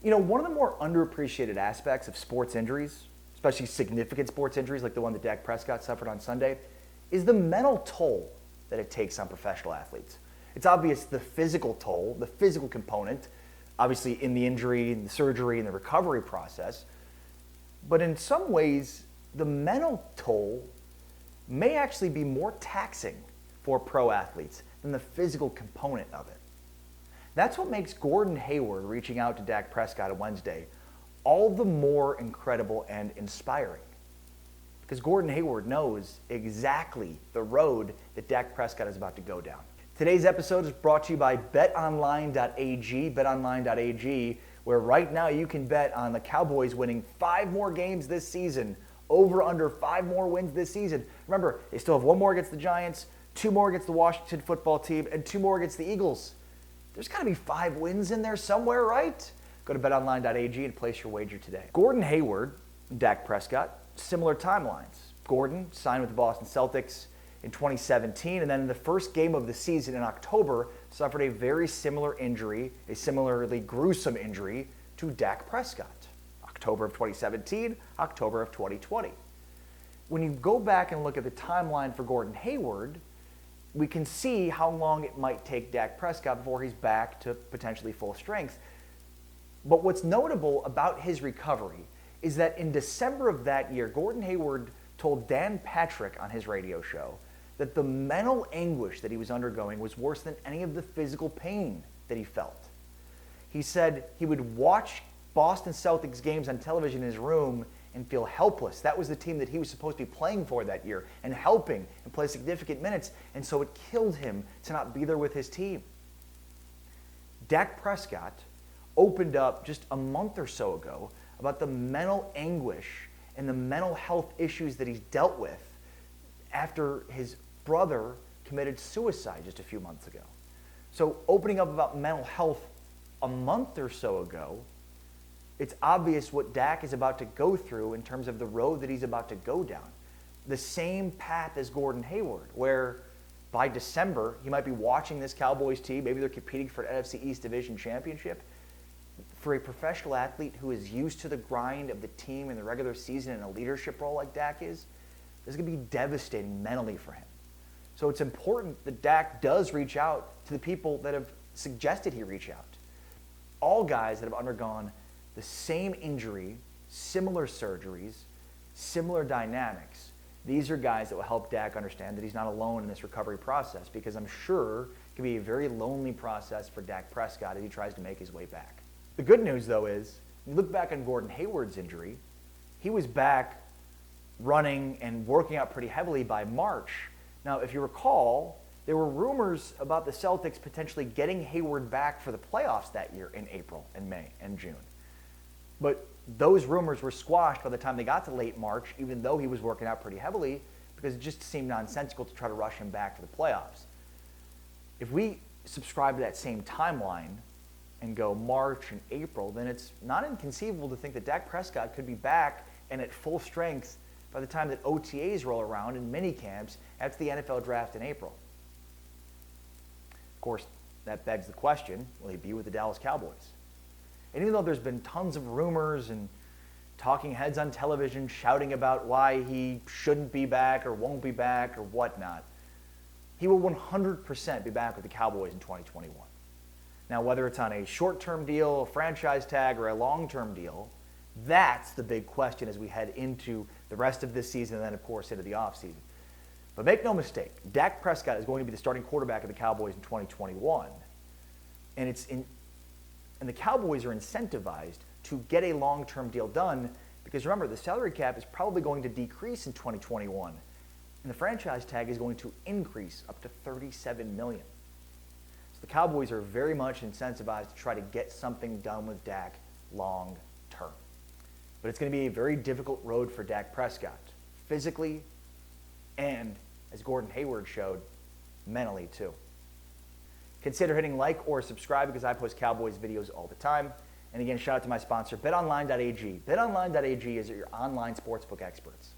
One of the more underappreciated aspects of sports injuries, especially significant sports injuries like the one that Dak Prescott suffered on Sunday, is the mental toll that it takes on professional athletes. It's obvious the physical toll, the physical component, obviously in the injury, and the surgery, and the recovery process. But in some ways, the mental toll may actually be more taxing for pro athletes than the physical component of it. That's what makes Gordon Hayward reaching out to Dak Prescott on Wednesday all the more incredible and inspiring. Because Gordon Hayward knows exactly the road that Dak Prescott is about to go down. Today's episode is brought to you by betonline.ag, betonline.ag, where right now you can bet on the Cowboys winning 5 more games this season, over under 5 more wins this season. Remember, they still have 1 more against the Giants, 2 more against the Washington football team, and 2 more against the Eagles. There's got to be 5 wins in there somewhere, right? Go to betonline.ag and place your wager today. Gordon Hayward and Dak Prescott, similar timelines. Gordon signed with the Boston Celtics in 2017, and then in the first game of the season in October, suffered a very similar injury, a similarly gruesome injury to Dak Prescott. October of 2017, October of 2020. When you go back and look at the timeline for Gordon Hayward, we can see how long it might take Dak Prescott before he's back to potentially full strength. But what's notable about his recovery is that in December of that year, Gordon Hayward told Dan Patrick on his radio show that the mental anguish that he was undergoing was worse than any of the physical pain that he felt. He said he would watch Boston Celtics games on television in his room and feel helpless. That was the team that he was supposed to be playing for that year and helping and play significant minutes, and so it killed him to not be there with his team. Dak Prescott opened up just a month or so ago about the mental anguish and the mental health issues that he's dealt with after his brother committed suicide just a few months ago. So opening up about mental health a month or so ago, it's obvious what Dak is about to go through in terms of the road that he's about to go down. The same path as Gordon Hayward, where by December, he might be watching this Cowboys team. Maybe they're competing for an NFC East Division championship. For a professional athlete who is used to the grind of the team in the regular season in a leadership role like Dak is, this is going to be devastating mentally for him. So it's important that Dak does reach out to the people that have suggested he reach out. All guys that have undergone the same injury, similar surgeries, similar dynamics. These are guys that will help Dak understand that he's not alone in this recovery process, because I'm sure it can be a very lonely process for Dak Prescott as he tries to make his way back. The good news, though, is you look back on Gordon Hayward's injury, he was back running and working out pretty heavily by March. Now, if you recall, there were rumors about the Celtics potentially getting Hayward back for the playoffs that year in April and May and June. But those rumors were squashed by the time they got to late March, even though he was working out pretty heavily, because it just seemed nonsensical to try to rush him back for the playoffs. If we subscribe to that same timeline and go March and April, then it's not inconceivable to think that Dak Prescott could be back and at full strength by the time that OTAs roll around in mini camps after the NFL draft in April. Of course, that begs the question, will he be with the Dallas Cowboys? And even though there's been tons of rumors and talking heads on television shouting about why he shouldn't be back or won't be back or whatnot, he will 100% be back with the Cowboys in 2021. Now, whether it's on a short-term deal, a franchise tag, or a long-term deal, that's the big question as we head into the rest of this season and then, of course, into the offseason. But make no mistake, Dak Prescott is going to be the starting quarterback of the Cowboys in 2021. And the Cowboys are incentivized to get a long-term deal done because, remember, the salary cap is probably going to decrease in 2021. And the franchise tag is going to increase up to $37 million. The Cowboys are very much incentivized to try to get something done with Dak long term. But it's going to be a very difficult road for Dak Prescott, physically and, as Gordon Hayward showed, mentally too. Consider hitting like or subscribe because I post Cowboys videos all the time. And again, shout out to my sponsor, betonline.ag. Betonline.ag is your online sportsbook experts.